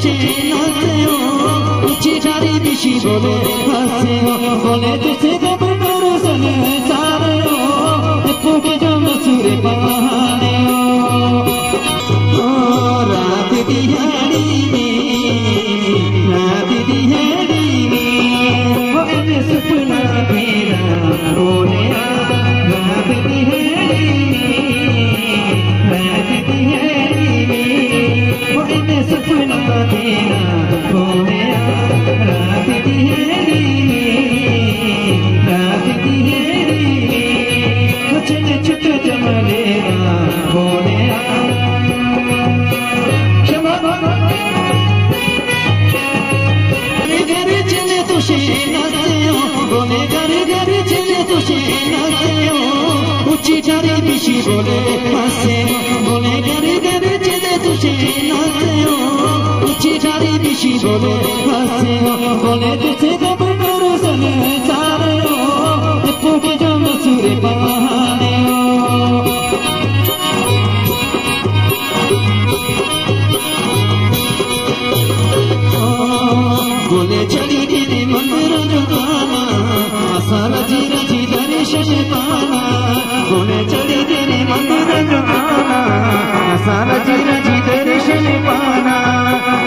तुझे नाचो ऊंची डारी दिशी बोले हंसे बोले तुझे जब करो सने सारे फूके जो मसूरे बहाने रात दिहाड़ी में वो इन सपना मेरा बोले रात दिहाड़ी में वो इन सपना मेरा बोले रात दिहाड़ी में चले चुट जमलेगा बोले बोले घर घर चले तुझे नाचो ऊंची डारी दिशी बोले हंसे बोले घर घर चले तुझे नाचो ऊंची डारी दिशी बोले हंसे बोले तुझे जब करो सने सारे फूके जो मसूरे बहाने बोले चली तेरे मंदिर जुगाना सारा जीरा जी दर्शन पाना बोले चली तेरे मंदिर जुगाना सारा जीरा जी दर्शन पाना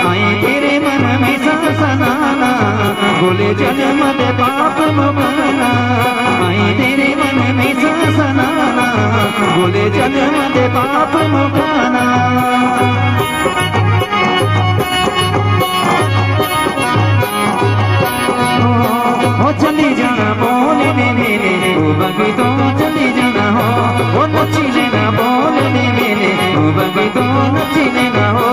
आए तेरे मन में सनाना बोले जन्म दे पाप मुकाना आए तेरे मन में सनाना बोले जन्म दे पाप मुकाना चली जाना बोलने मेरे ओ बगी तो चली जाना हो वो नची लेना बोलने मेरे ओ बगी तो नची लेना हो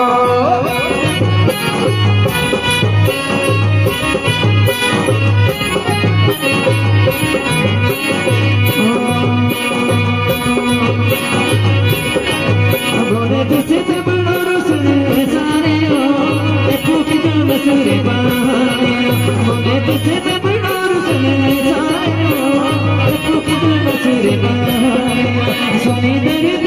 बोले तुझे तो बड़ा रुसले सारे हो फूके जो मसूरे बहाने बोले तुझे तो बड़ा रुसले सारे हो फूके जो मसूरे बहाने सोने दर्द